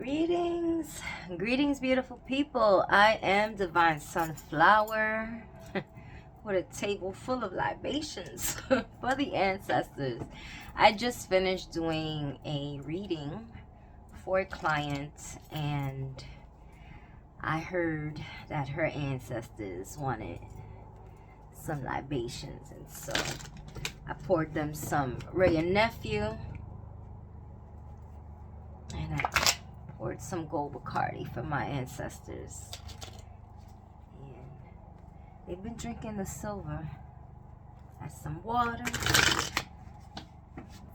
Greetings, beautiful people. I am Divine Sunflower with a table full of libations for the ancestors. I just finished doing a reading for a client, and I heard that her ancestors wanted some libations, and so I poured them some Ray and Nephew, and I poured some gold Bacardi for my ancestors. And they've been drinking the silver. That's some water,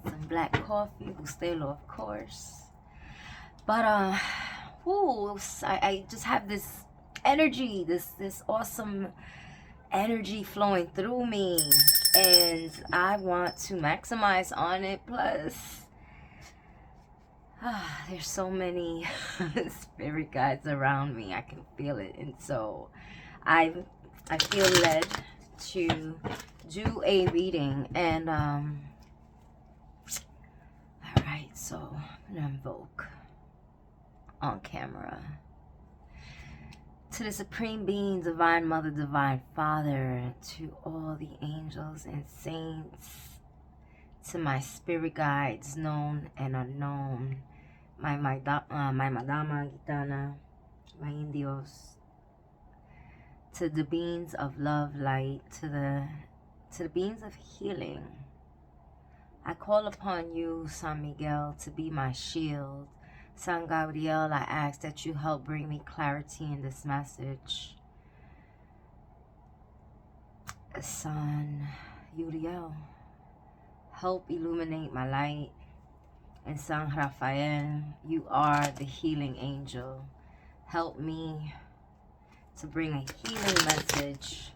some black coffee, Bustelo, of course. But I just have this energy, this awesome energy flowing through me, and I want to maximize on it. Plus, there's so many spirit guides around me. I can feel it, and so I feel led to do a reading. And all right, so I'm gonna invoke on camera to the Supreme Being, Divine Mother, Divine Father, to all the angels and saints, to my spirit guides, known and unknown, my Madama Gitana, my Indios, to the beings of love, light, to the beings of healing. I call upon you, San Miguel, to be my shield. San Gabriel, I ask that you help bring me clarity in this message. San Uriel, help illuminate my light. And San Rafael, you are the healing angel. Help me to bring a healing message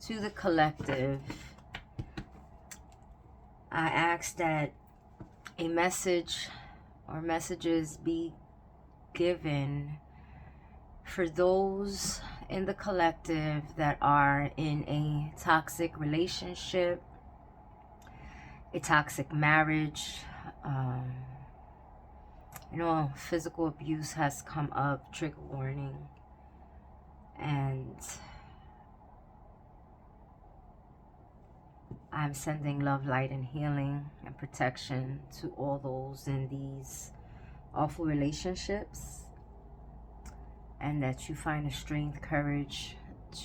to the collective. I ask that a message or messages be given for those in the collective that are in a toxic relationship, a toxic marriage. Physical abuse has come up, trigger warning, and I'm sending love, light, and healing and protection to all those in these awful relationships, and that you find the strength, courage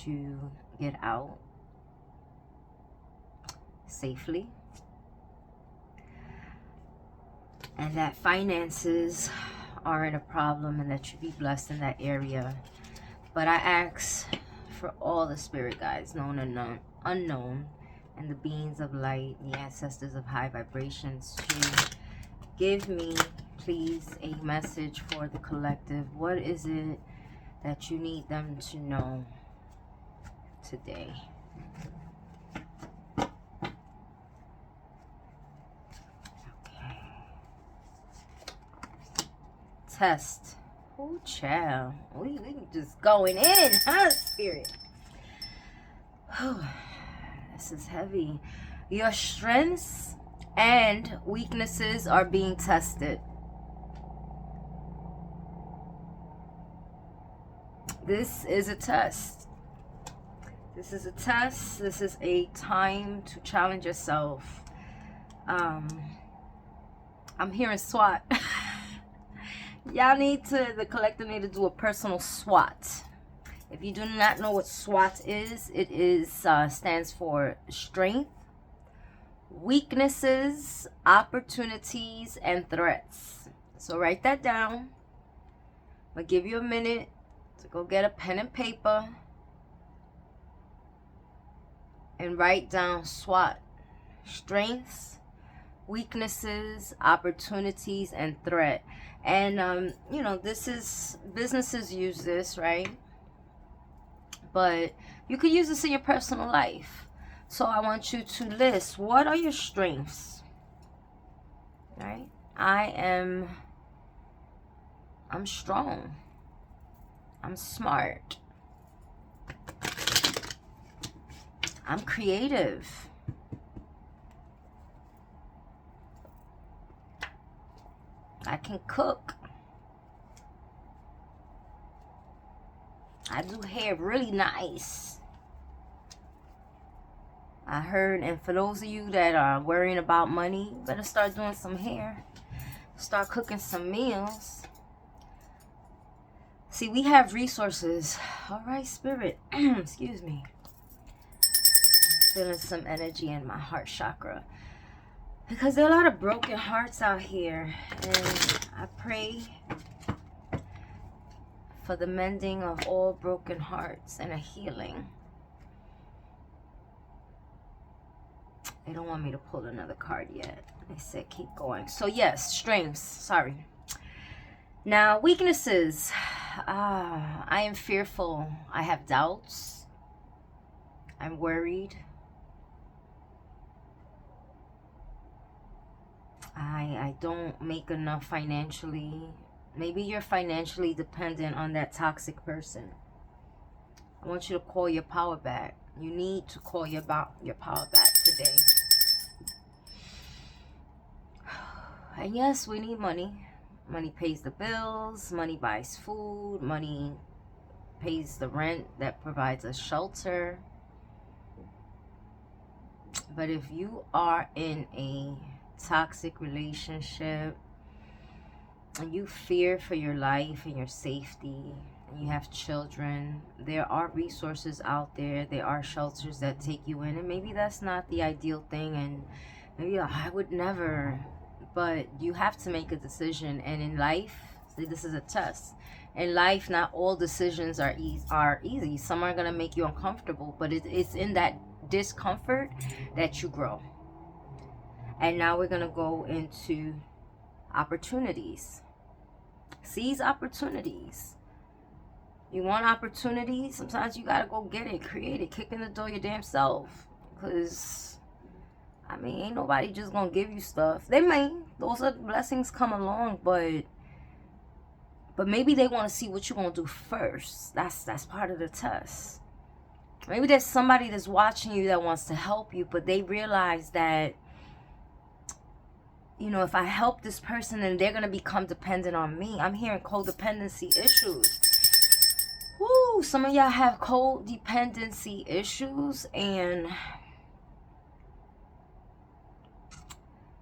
to get out safely, and that finances aren't a problem, and that you be blessed in that area. But I ask for all the spirit guides, known and unknown, and the beings of light, the ancestors of high vibrations, to give me, please, a message for the collective. What is it that you need them to know today? Okay. Test. Oh, child. We just going in, huh, spirit? This is heavy. Your strengths and weaknesses are being tested. This is a test. This is a test. This is a time to challenge yourself. I'm hearing SWAT. Y'all the collective need to do a personal SWAT. If you do not know what SWAT is, it is stands for strength, weaknesses, opportunities, and threats. So write that down. I'm gonna give you a minute to go get a pen and paper and write down SWAT: strengths, weaknesses, opportunities, and threat. And this is, businesses use this, right? But you could use this in your personal life. So I want you to list, what are your strengths? Right? I'm strong. I'm smart. I'm creative. I can cook. I do hair really nice. I heard, and for those of you that are worrying about money, better start doing some hair. Start cooking some meals. See, we have resources. All right, Spirit. Excuse me. I'm feeling some energy in my heart chakra. Because there are a lot of broken hearts out here. And I pray for the mending of all broken hearts and a healing. They don't want me to pull another card yet. They said keep going. So yes, strengths. Sorry. Now, weaknesses. I am fearful. I have doubts. I'm worried. I don't make enough financially. Maybe you're financially dependent on that toxic person. I want you to call your power back. You need to call your power back today. And yes, we need money. Money pays the bills. Money buys food. Money pays the rent that provides us shelter. But if you are in a toxic relationship and you fear for your life and your safety, and you have children, there are resources out there. There are shelters that take you in, and maybe that's not the ideal thing, and maybe I would never, but you have to make a decision. And in life, see, this is a test. In life, not all decisions are easy. Some are going to make you uncomfortable, but it's in that discomfort that you grow. And now we're going to go into opportunities. Seize opportunities. You want opportunities? Sometimes you got to go get it, create it, kick in the door your damn self. Because, I mean, ain't nobody just going to give you stuff. They may. Those are blessings come along, but maybe they want to see what you're going to do first. That's part of the test. Maybe there's somebody that's watching you that wants to help you, but they realize that, you know, if I help this person, then they're going to become dependent on me. I'm hearing codependency issues. Woo, some of y'all have codependency issues, and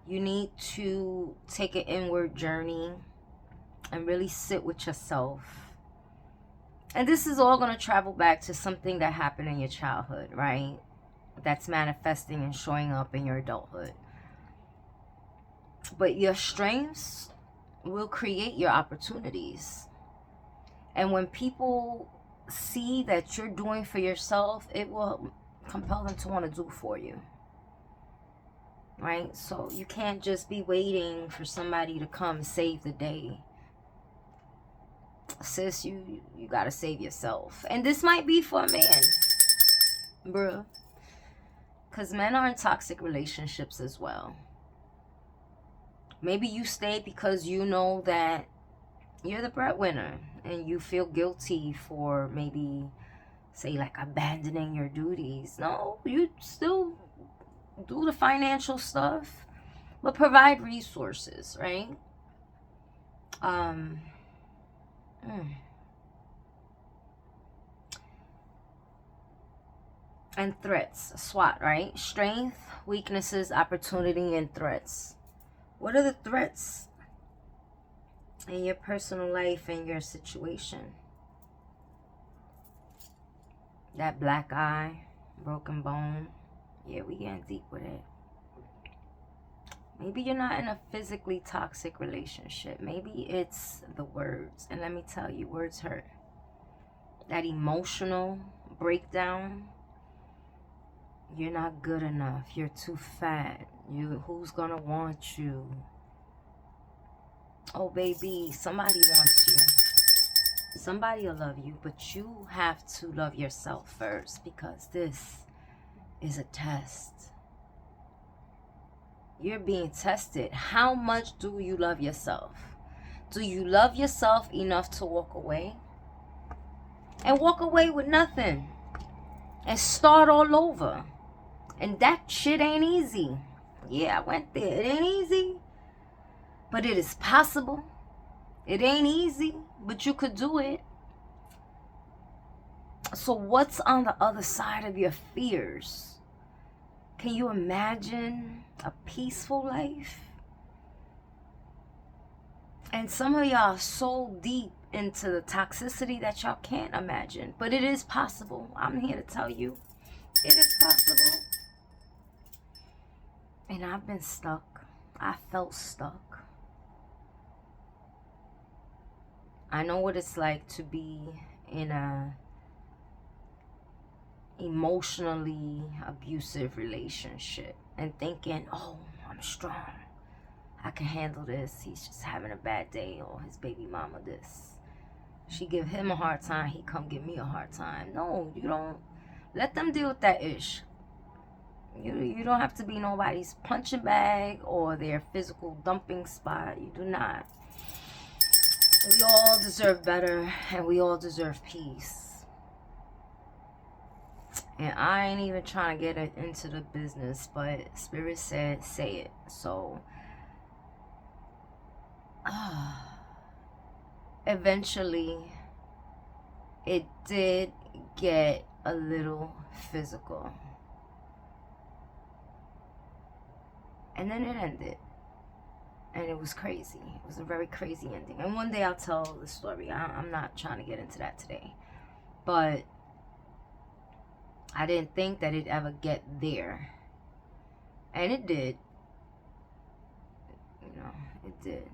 you need to take an inward journey and really sit with yourself. And this is all going to travel back to something that happened in your childhood, right? That's manifesting and showing up in your adulthood. But your strengths will create your opportunities. And when people see that you're doing for yourself, it will compel them to want to do for you. Right? So you can't just be waiting for somebody to come save the day. Sis, you got to save yourself. And this might be for a man. Bruh. Because men are in toxic relationships as well. Maybe you stay because you know that you're the breadwinner and you feel guilty for maybe, say, like abandoning your duties. No, you still do the financial stuff, but provide resources, right? And threats, SWOT, right? Strength, weaknesses, opportunity, and threats. What are the threats in your personal life and your situation? That black eye, broken bone. Yeah, we getting deep with it. Maybe you're not in a physically toxic relationship. Maybe it's the words. And let me tell you, words hurt. That emotional breakdown. You're not good enough. You're too fat. Who's gonna want you? Oh, baby, somebody wants you. Somebody will love you, but you have to love yourself first, because this is a test. You're being tested. How much do you love yourself? Do you love yourself enough to walk away? And walk away with nothing. And start all over. And that shit ain't easy. Yeah, I went there. It ain't easy. But it is possible. It ain't easy, but you could do it. So what's on the other side of your fears? Can you imagine a peaceful life? And some of y'all are so deep into the toxicity that y'all can't imagine. But it is possible. I'm here to tell you, it is possible. And I've been stuck. I felt stuck. I know what it's like to be in a emotionally abusive relationship and thinking, oh, I'm strong. I can handle this. He's just having a bad day, or his baby mama this. She give him a hard time, he come give me a hard time. No, you don't. Let them deal with that ish. You don't have to be nobody's punching bag or their physical dumping spot. You do not. We all deserve better, and we all deserve peace. And I ain't even trying to get into the business, but Spirit said, say it. So, eventually, it did get a little physical. And then it ended. And it was crazy. It was a very crazy ending. And one day I'll tell the story. I'm not trying to get into that today. But I didn't think that it'd ever get there. And it did. You know, it did.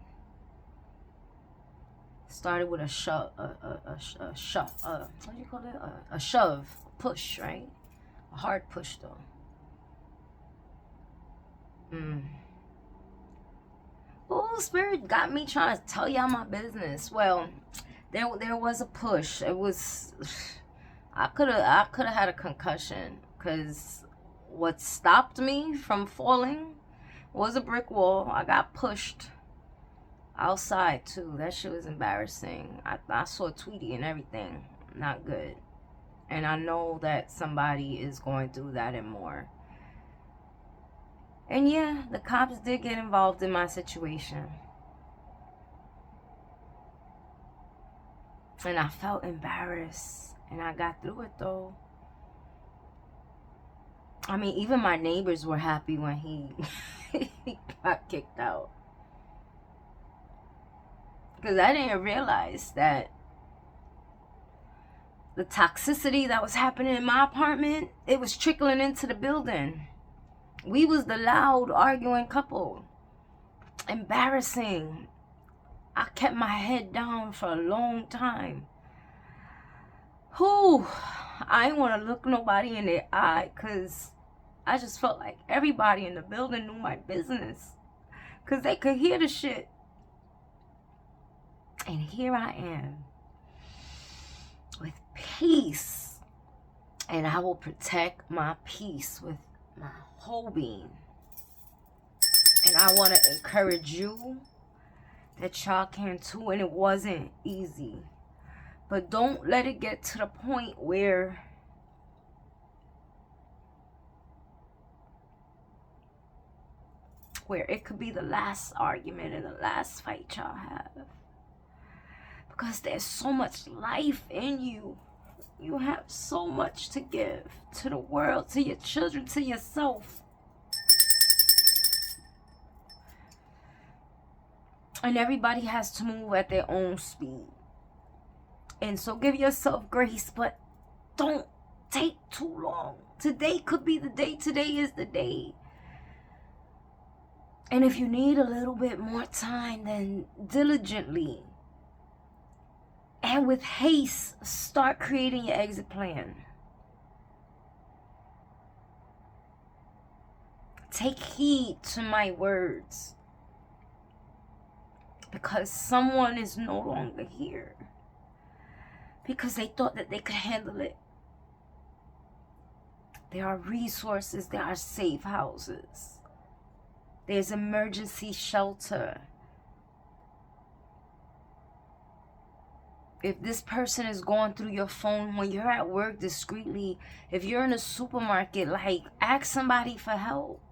Started with a shove, what do you call it? A shove, a push, right? A hard push, though. Oh, Spirit got me trying to tell y'all my business. Well, there was a push. It was, I could have had a concussion, because what stopped me from falling was a brick wall. I got pushed outside too. That shit was embarrassing. I saw Tweety and everything. Not good. And I know that somebody is going through that and more. And yeah, the cops did get involved in my situation. And I felt embarrassed. And I got through it though. I mean, even my neighbors were happy when he got kicked out. Because I didn't realize that the toxicity that was happening in my apartment, it was trickling into the building. We was the loud arguing couple. Embarrassing. I kept my head down for a long time. I didn't want to look nobody in their eye, because I just felt like everybody in the building knew my business. Because they could hear the shit. And here I am with peace. And I will protect my peace with my whole being. And I want to encourage you that y'all can too. And it wasn't easy. But don't let it get to the point where it could be the last argument and the last fight y'all have. Because there's so much life in you. You have so much to give to the world, to your children, to yourself. And everybody has to move at their own speed. And so give yourself grace, but don't take too long. Today could be the day. Today is the day. And if you need a little bit more time, then diligently and with haste, start creating your exit plan. Take heed to my words, because someone is no longer here because they thought that they could handle it. There are resources, there are safe houses, there's emergency shelter. If this person is going through your phone when you're at work discreetly, if you're in a supermarket, like, ask somebody for help.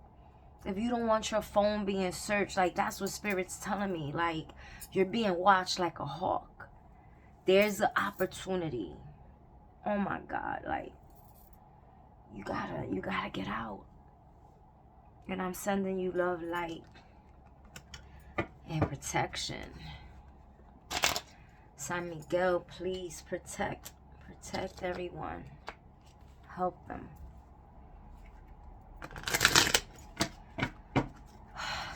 If you don't want your phone being searched, like, that's what Spirit's telling me. Like, you're being watched like a hawk. There's an opportunity. Oh my God, like, you gotta get out. And I'm sending you love, light, and protection. San Miguel, please protect everyone. Help them.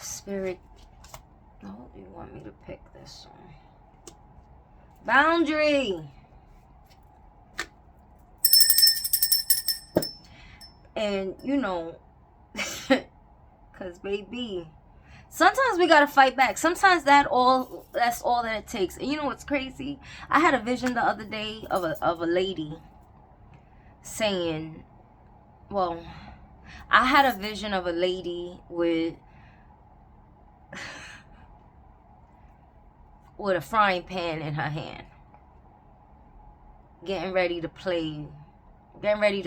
Spirit, oh, you want me to pick this one? Boundary. And you know, because baby, sometimes we gotta fight back. Sometimes that's all that it takes. And you know what's crazy? I had a vision the other day of a lady saying, well, I had a vision of a lady with a frying pan in her hand, getting ready to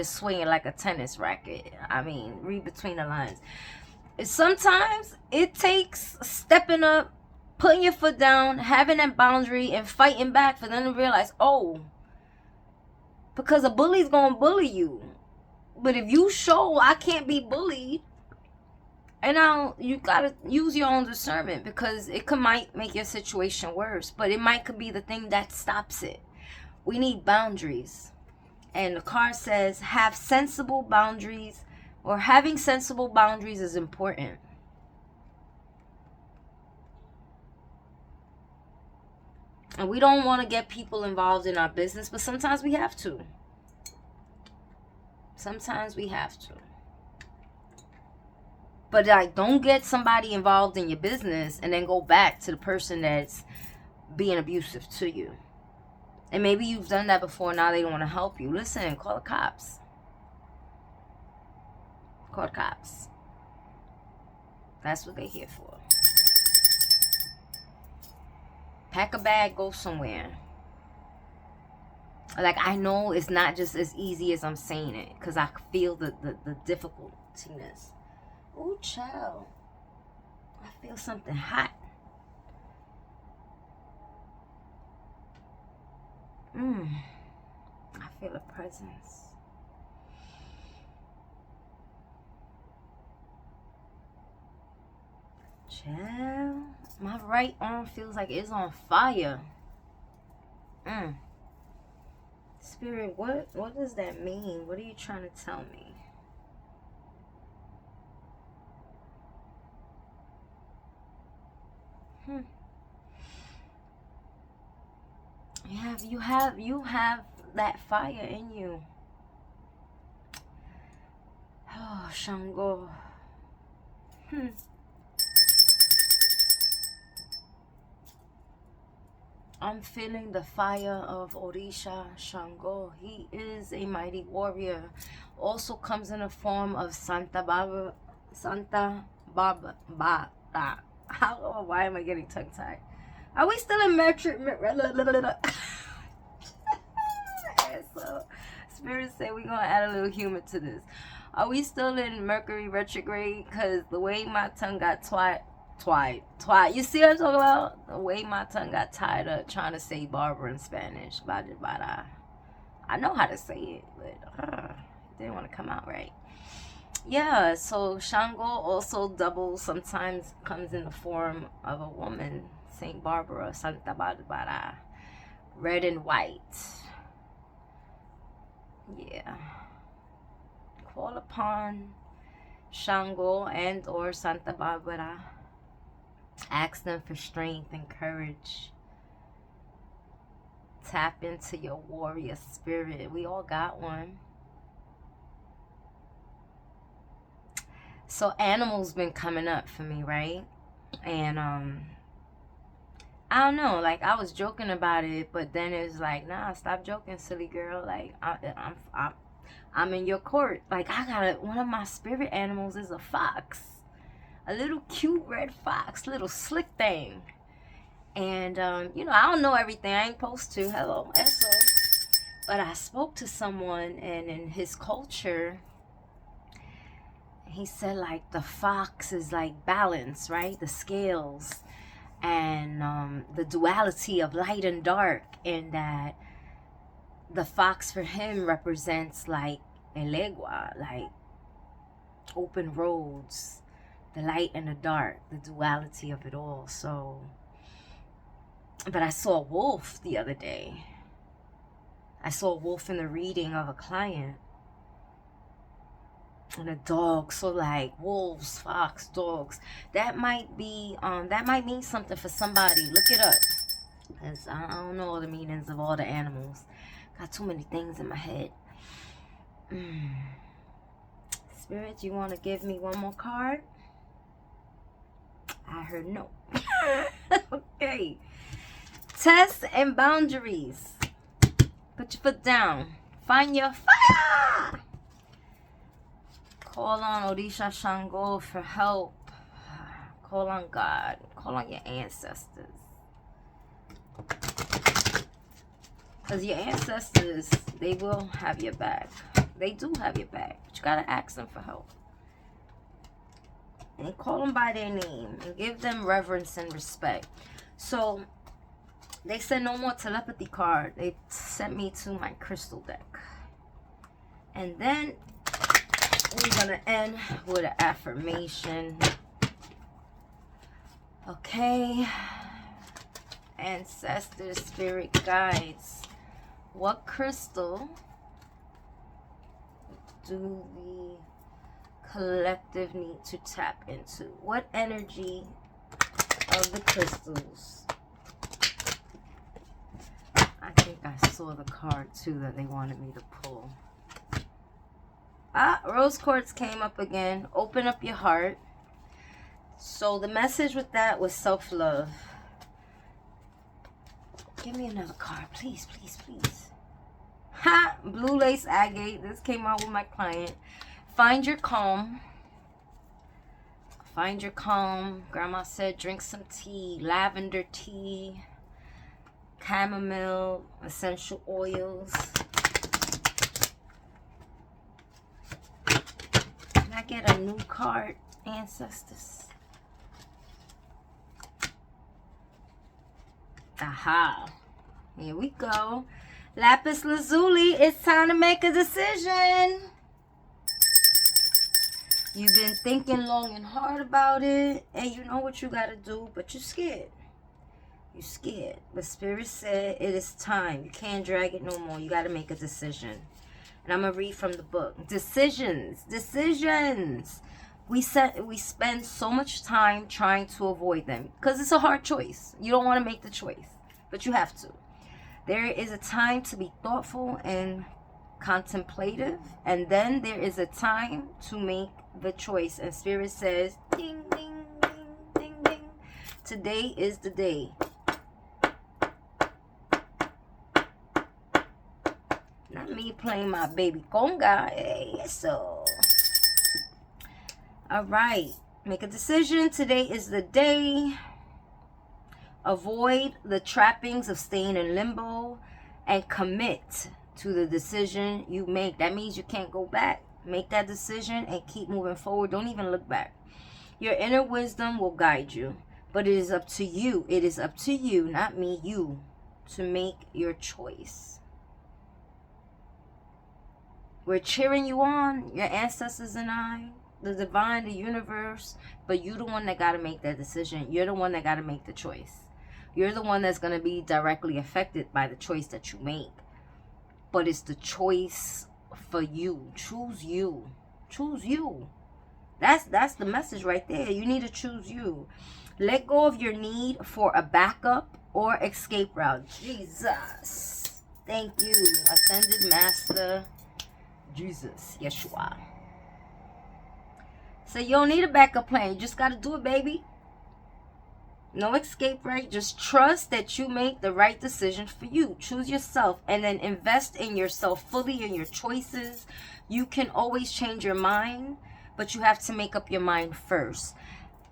swing it like a tennis racket. I mean, read between the lines. Sometimes it takes stepping up, putting your foot down, having that boundary, and fighting back for them to realize, oh, because a bully's gonna bully you. But if you show I can't be bullied, and now you gotta use your own discernment, because it might make your situation worse, but it could be the thing that stops it. We need boundaries. And the card says, have sensible boundaries, or having sensible boundaries is important. And we don't want to get people involved in our business, but sometimes we have to. Sometimes we have to. But like, don't get somebody involved in your business and then go back to the person that's being abusive to you. And maybe you've done that before, now they don't want to help you. Listen, call the cops. Call the cops. That's what they're here for. Pack a bag, go somewhere. Like, I know it's not just as easy as I'm saying it, because I feel the difficultiness. Ooh, child. I feel something hot. I feel a presence. Child. My right arm feels like it's on fire. Spirit, what does that mean? What are you trying to tell me? You have that fire in you. Oh, Shango. I'm feeling the fire of Orisha Shango. He is a mighty warrior. Also comes in the form of Santa Barbara. Why am I getting tongue-tied? Are we still in Mercury? So, Spirit say we're going to add a little humor to this. Are we still in Mercury retrograde? Because the way my tongue got twat. You see what I'm talking about? The way my tongue got tied up trying to say Barbara in Spanish. I know how to say it, but it didn't want to come out right. Yeah, so Shango also doubles, sometimes comes in the form of a woman. Saint Barbara, Santa Barbara. Red and white. Yeah. Call upon Shango and or Santa Barbara. Ask them for strength and courage. Tap into your warrior spirit. We all got one. So animals been coming up for me, right? And I don't know, like I was joking about it, but then it's like, nah, stop joking, silly girl. Like I'm in your court. Like one of my spirit animals is a fox. A little cute red fox, little slick thing. And, I don't know everything. I ain't supposed to. Hello, SO. But I spoke to someone, and in his culture, he said, like, the fox is like balance, right? The scales. And the duality of light and dark. And that the fox for him represents like elegua, like open roads, the light and the dark, the duality of it all. So, but I saw a wolf the other day. I saw a wolf in the reading of a client. And a dog. So like wolves, fox, dogs. That might be, that might mean something for somebody. Look it up. Because I don't know all the meanings of all the animals. Got too many things in my head. Spirit, you want to give me one more card? I heard no. Okay. Tests and boundaries. Put your foot down. Find your fire. Call on Odisha Shango for help. Call on God. Call on your ancestors. Because your ancestors, they will have your back. They do have your back. But you got to ask them for help. And call them by their name. And give them reverence and respect. So, they said no more telepathy card. They sent me to my crystal deck. And then we're going to end with an affirmation. Okay. Ancestors, spirit guides. What crystal do the collective need to tap into? What energy of the crystals? I think I saw the card too that they wanted me to pull. Rose quartz came up again. Open up your heart. So the message with that was self-love. Give me another card, please, please, please. Ha! Blue lace agate. This came out with my client. Find your calm. Find your calm. Grandma said drink some tea. Lavender tea. Chamomile. Essential oils. Can I get a new card, ancestors? Aha. Here we go. Lapis lazuli, it's time to make a decision. You've been thinking long and hard about it, and you know what you got to do, but you're scared. You're scared. But Spirit said it is time. You can't drag it no more. You got to make a decision. And I'm going to read from the book. Decisions. Decisions. We spend so much time trying to avoid them because it's a hard choice. You don't want to make the choice, but you have to. There is a time to be thoughtful and contemplative, and then there is a time to make the choice. And Spirit says, ding, ding, ding, ding, ding. Today is the day. Not me playing my baby conga. Hey, so. All right. Make a decision. Today is the day. Avoid the trappings of staying in limbo and commit to the decision you make. That means you can't go back. Make that decision and keep moving forward. Don't even look back. Your inner wisdom will guide you, but it is up to you. It is up to you, not me, you, to make your choice. We're cheering you on, your ancestors and I, the divine, the universe, but you're the one that got to make that decision. You're the one that got to make the choice. You're the one that's going to be directly affected by the choice that you make. But it's the choice for you. Choose you. Choose you. That's the message right there. You need to choose you. Let go of your need for a backup or escape route. Jesus. Thank you, Ascended Master Jesus, Yeshua. So you don't need a backup plan. You just got to do it, baby. No escape, right? Just trust that you make the right decision for you. Choose yourself and then invest in yourself fully in your choices. You can always change your mind, but you have to make up your mind first.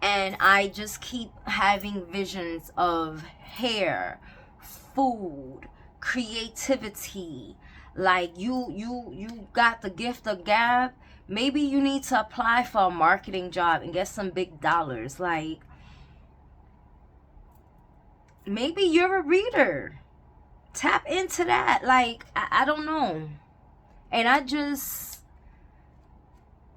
And I just keep having visions of hair, food, creativity. Like you got the gift of gab. Maybe you need to apply for a marketing job and get some big dollars. Like, maybe you're a reader. tap into that. Like, I don't know. And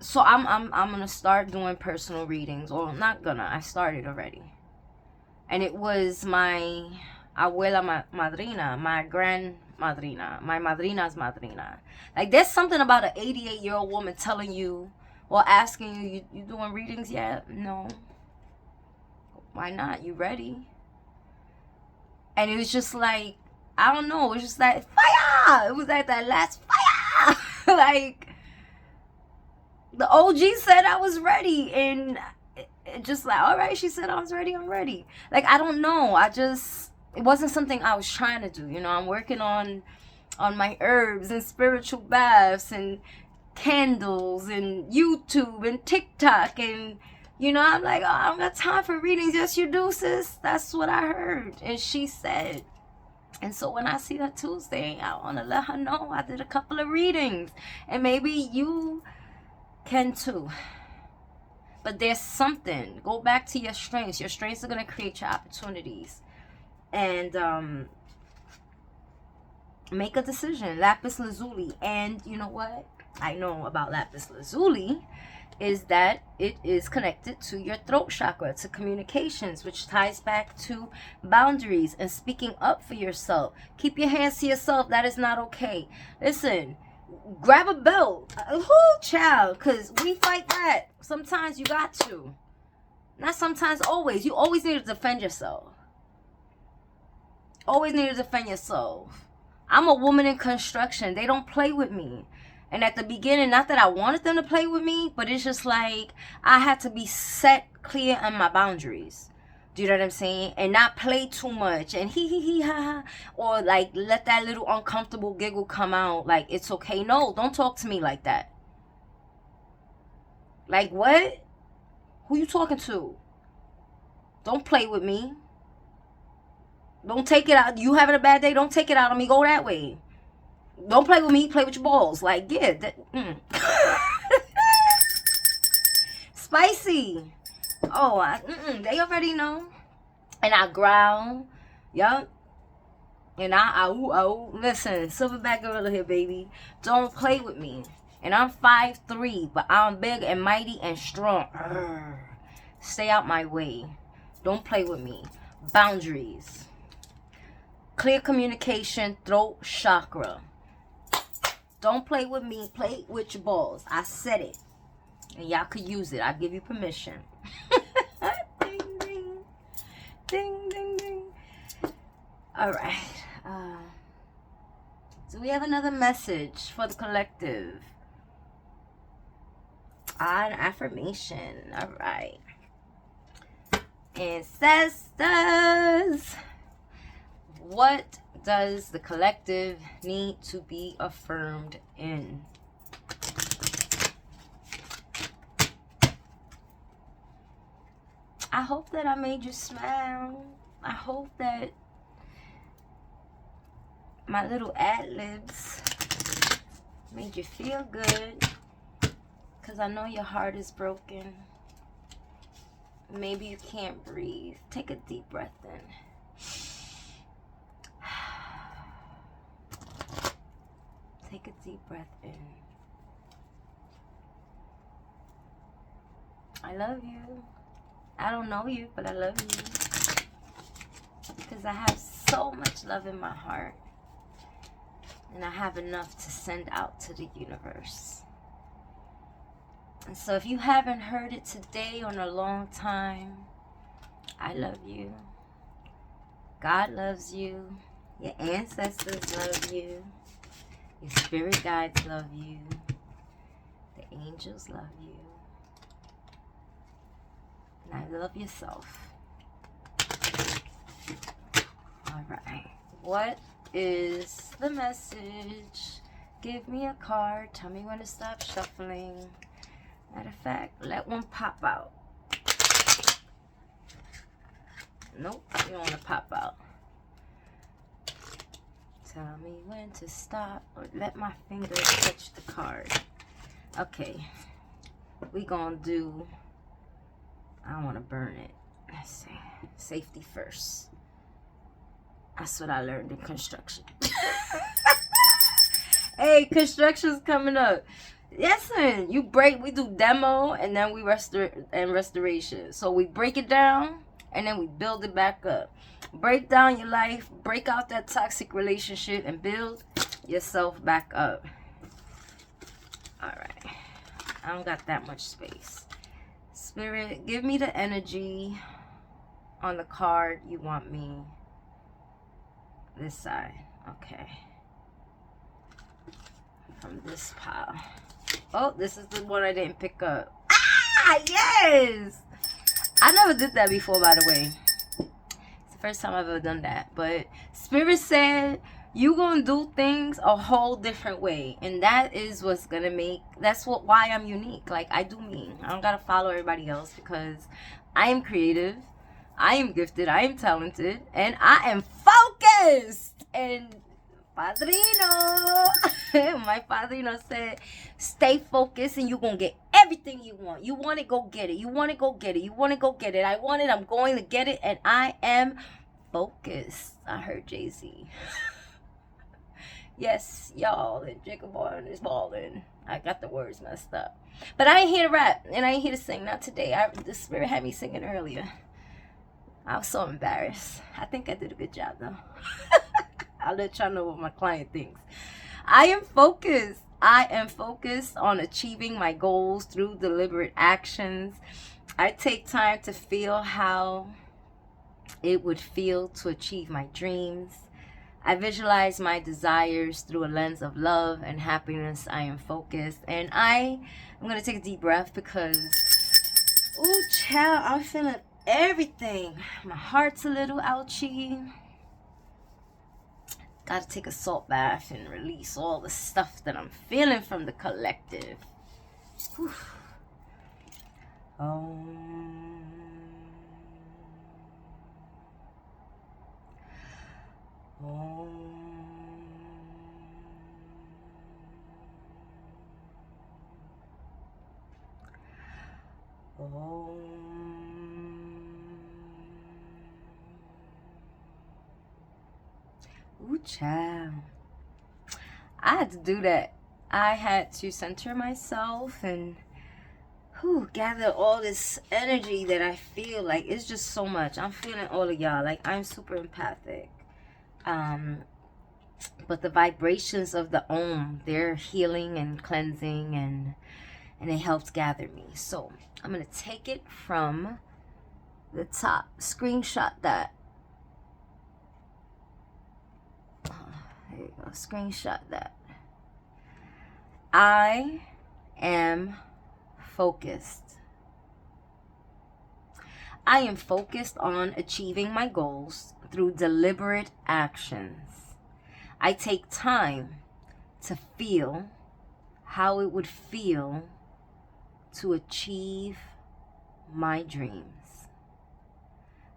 so I'm gonna start doing personal readings. Or not gonna, I started already. And it was my abuela madrina, my grandmadrina, my madrina's madrina. Like, there's something about an 88-year-old woman telling you or asking you doing readings yet? No. Why not? You ready? And it was just like, I don't know, it was just like, fire! It was like that last fire! Like, the OG said I was ready, and it just like, all right, she said I was ready, I'm ready. Like, I don't know, it wasn't something I was trying to do, you know. I'm working on my herbs and spiritual baths and candles and YouTube and TikTok, and you know, I'm like, oh, I don't got time for readings. Yes, you do, sis. That's what I heard. And she said. And so when I see her Tuesday, I want to let her know I did a couple of readings. And maybe you can too. But there's something. Go back to your strengths. Your strengths are going to create your opportunities. And make a decision. Lapis lazuli. And you know what I know about lapis lazuli is that it is connected to your throat chakra, to communications, which ties back to boundaries and speaking up for yourself. Keep your hands to yourself. That is not okay. Listen, grab a belt. Child, because we fight that. Sometimes you got to. Not sometimes, always. You always need to defend yourself. Always need to defend yourself. I'm a woman in construction. They don't play with me. And at the beginning, not that I wanted them to play with me, but it's just like I had to be set clear on my boundaries. Do you know what I'm saying? And not play too much and hee ha ha, or like let that little uncomfortable giggle come out. Like, it's okay. No, don't talk to me like that. Like, what? Who you talking to? Don't play with me. Don't take it out. You having a bad day? Don't take it out on me. Go that way. Don't play with me, play with your balls. Like, yeah. Spicy. Oh, they already know. And I growl. Yup. And listen, silverback gorilla here, baby. Don't play with me. And I'm 5'3", but I'm big and mighty and strong. Stay out my way. Don't play with me. Boundaries. Clear communication, throat chakra. Don't play with me. Play with your balls. I said it. And y'all could use it. I give you permission. Ding, ding. Ding, ding, ding. All right. So we have another message for the collective. An affirmation. All right. Ancestors. What does the collective need to be affirmed in? I hope that I made you smile. I hope that my little ad-libs made you feel good, because I know your heart is broken. Maybe you can't breathe. Take a deep breath in. Take a deep breath in. I love you. I don't know you, but I love you. Because I have so much love in my heart. And I have enough to send out to the universe. And so if you haven't heard it today or in a long time, I love you. God loves you. Your ancestors love you. Your spirit guides love you. The angels love you. And I love yourself. All right. What is the message? Give me a card. Tell me when to stop shuffling. Matter of fact, let one pop out. Nope, you don't want to pop out. Tell me when to stop, or let my finger touch the card. Okay, we gonna do, I don't want to burn it. Let's see, safety first. That's what I learned in construction. Hey, construction's coming up. Listen, we do demo and then we restoration. So we break it down and then we build it back up. Break down your life, break out that toxic relationship, and build yourself back up. All right, I don't got that much space. Spirit, give me the energy on the card you want me. This side, okay. From this pile. Oh, this is the one I didn't pick up. Ah, yes! I never did that before, by the way. It's the first time I've ever done that. But Spirit said, you gonna do things a whole different way. And that is what's gonna why I'm unique. Like, I do me. I don't gotta follow everybody else because I am creative. I am gifted. I am talented. And I am focused. And Padrino, my padrino said, stay focused and you're going to get everything you want. You want it, go get it. You want it, go get it. You want it, go get it. I want it, I'm going to get it. And I am focused. I heard Jay-Z. Yes, y'all, and Jacob Bourne is balling. I got the words messed up. But I ain't here to rap and I ain't here to sing. Not today. The Spirit had me singing earlier. I was so embarrassed. I think I did a good job, though. I'll let y'all know what my client thinks. I am focused. I am focused on achieving my goals through deliberate actions. I take time to feel how it would feel to achieve my dreams. I visualize my desires through a lens of love and happiness. I am focused. And I'm going to take a deep breath because, ooh, child, I'm feeling everything. My heart's a little ouchy. Gotta take a salt bath and release all the stuff that I'm feeling from the collective. Whew. Ooh, child. I had to do that. I had to center myself and gather all this energy that I feel. Like, it's just so much. I'm feeling all of y'all. Like, I'm super empathic. But the vibrations of the Om, they're healing and cleansing, and it helps gather me. So I'm going to take it from the top. Screenshot that. There you go. Screenshot that. I am focused. I am focused on achieving my goals through deliberate actions. I take time to feel how it would feel to achieve my dreams.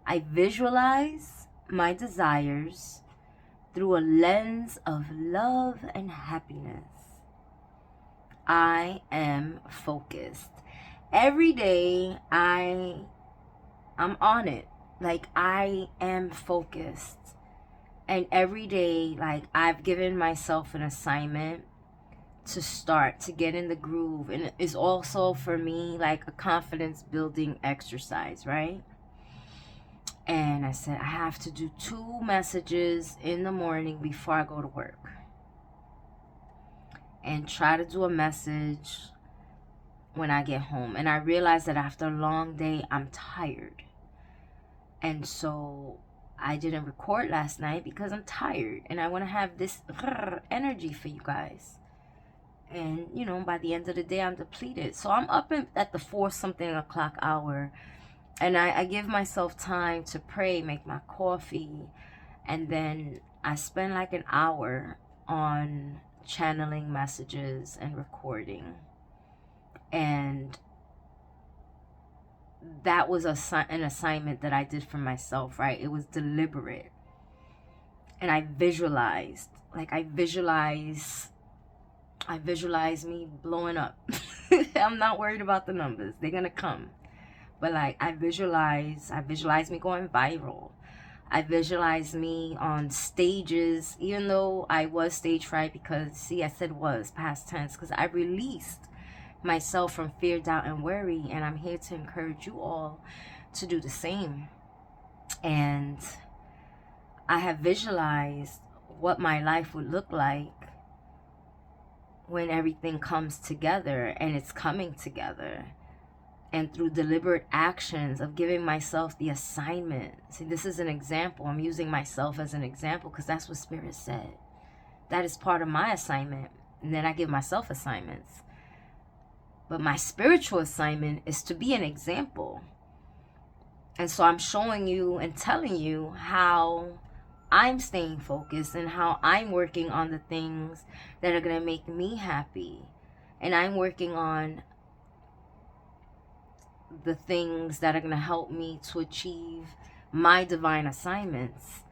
I visualize my desires through a lens of love and happiness. I am focused. Every day I'm on it. Like, I am focused. And every day, like, I've given myself an assignment to start to get in the groove. And it's also for me like a confidence building exercise, right? And I said I have to do 2 messages in the morning before I go to work. And try to do a message when I get home. And I realized that after a long day, I'm tired. And so I didn't record last night because I'm tired. And I want to have this energy for you guys. And, you know, by the end of the day, I'm depleted. So I'm up at the 4-something o'clock hour. And I give myself time to pray, make my coffee. And then I spend like an hour on channeling messages and recording. And that was an assignment that I did for myself, right? It was deliberate. And I visualized. Like, I visualize me blowing up. I'm not worried about the numbers. They're going to come. But like, I visualize me going viral. I visualize me on stages, even though I was stage fright, because, see, I said was, past tense, because I released myself from fear, doubt, and worry, and I'm here to encourage you all to do the same. And I have visualized what my life would look like when everything comes together, and it's coming together. And through deliberate actions of giving myself the assignment. See, this is an example. I'm using myself as an example because that's what Spirit said. That is part of my assignment. And then I give myself assignments. But my spiritual assignment is to be an example. And so I'm showing you and telling you how I'm staying focused and how I'm working on the things that are going to make me happy. And I'm working on the things that are going to help me to achieve my divine assignments.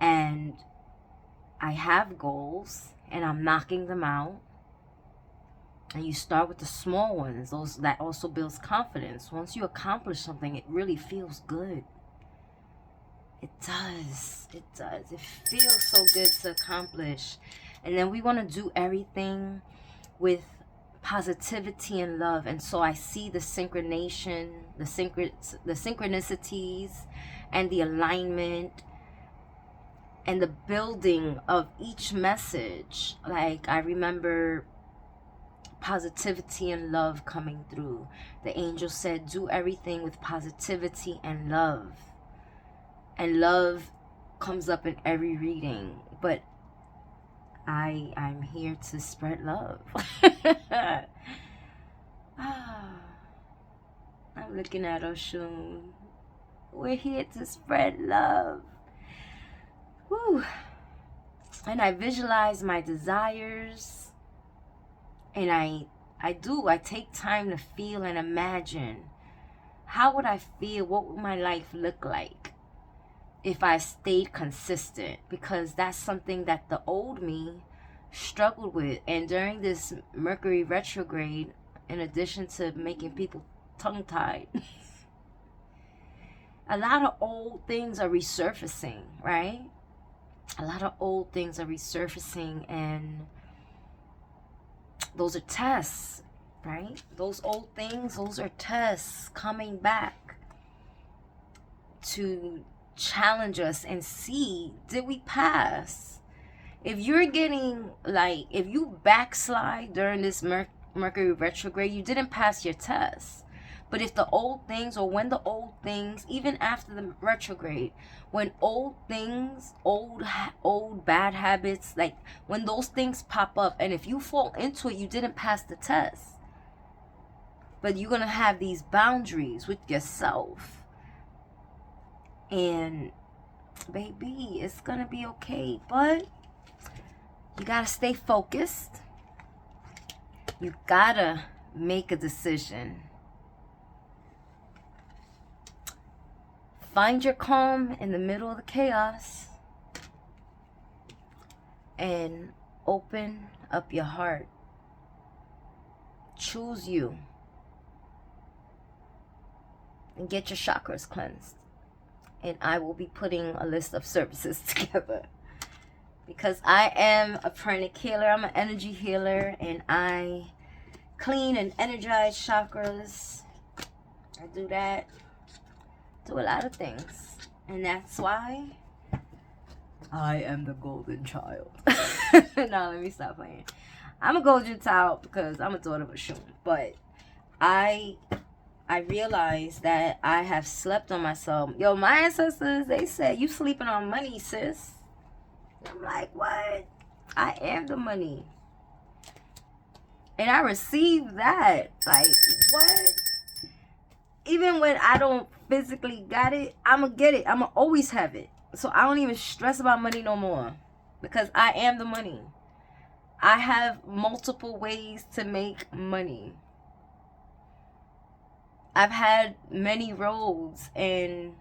And I have goals and I'm knocking them out. And you start with the small ones. Those that also builds confidence. Once you accomplish something, it really feels good. It does. It does. It feels so good to accomplish. And then we want to do everything with positivity and love. And so I see the synchronization, the synchronicities and the alignment and the building of each message. Like, I remember positivity and love coming through. The angel said, do everything with positivity and love. And love comes up in every reading. But I'm here to spread love. I'm looking at Oshun. We're here to spread love. Woo. And I visualize my desires. And I take time to feel and imagine. How would I feel? What would my life look like if I stayed consistent? Because that's something that the old me struggled with. And during this Mercury retrograde, in addition to making people tongue-tied, a lot of old things are resurfacing, right? A lot of old things are resurfacing, and those are tests, right? Those old things, those are tests coming back to challenge us and see, did we pass? If you're getting, like, if you backslide during this Mercury retrograde, you didn't pass your test. But if the old things, or when the old things, even after the retrograde, when old things, old bad habits, like when those things pop up, and if you fall into it, you didn't pass the test. But you're going to have these boundaries with yourself. And baby, it's going to be okay. But you got to stay focused. You got to make a decision. Find your calm in the middle of the chaos. And open up your heart. Choose you. And get your chakras cleansed. And I will be putting a list of services together. Because I am a pranic healer. I'm an energy healer. And I clean and energize chakras. I do that. Do a lot of things. And that's why I am the golden child. No, let me stop playing. I'm a golden child because I'm a daughter of Oshun. But I realized that I have slept on myself. Yo, my ancestors, they said, you sleeping on money, sis. I'm like, what? I am the money. And I received that. Like, what? Even when I don't physically got it, I'm going to get it. I'm going to always have it. So I don't even stress about money no more. Because I am the money. I have multiple ways to make money. I've had many roads, and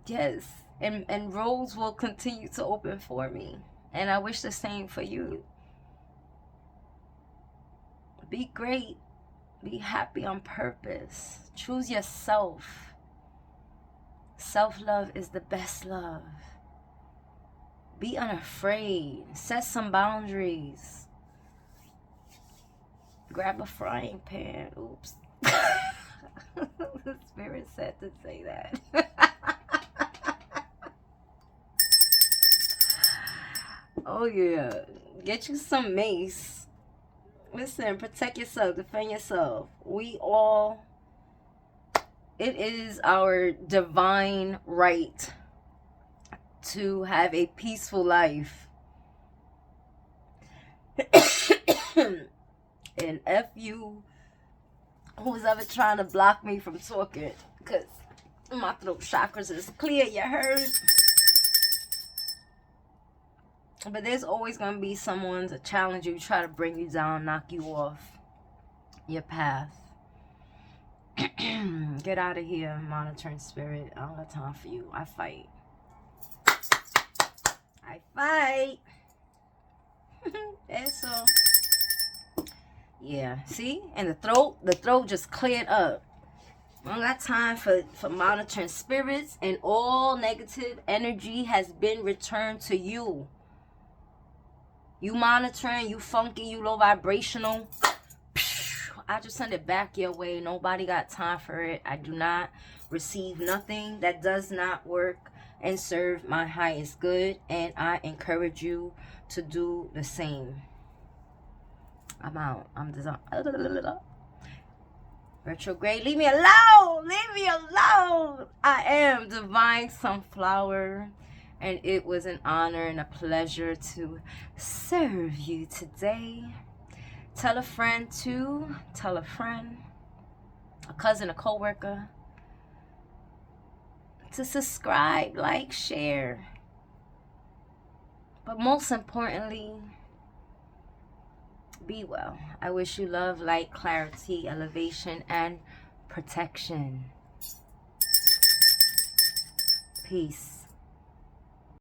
yes, and roads will continue to open for me. And I wish the same for you. Be great. Be happy on purpose. Choose yourself. Self-love is the best love. Be unafraid. Set some boundaries. Grab a frying pan. Oops. The spirit said to say that. Oh yeah. Get you some mace. Listen, protect yourself, defend yourself. It is our divine right to have a peaceful life. And F you, who's ever trying to block me from talking, because my throat chakras is clear, you heard? But there's always going to be someone to challenge you, try to bring you down, knock you off your path. Get out of here, monitoring spirit. I don't got time for you. I fight. And so, yeah. See? And the throat just cleared up. I don't got time for monitoring spirits, and all negative energy has been returned to you. You monitoring, you funky, you low vibrational. I just send it back your way. Nobody got time for it. I do not receive nothing that does not work and serve my highest good. And I encourage you to do the same. I'm out. I'm designed. Retrograde. Leave me alone. Leave me alone. I am Divine Sunflower. And it was an honor and a pleasure to serve you today. Tell a friend to tell a friend, a cousin, a coworker, to subscribe, like, share. But most importantly, be well. I wish you love, light, clarity, elevation, and protection. Peace.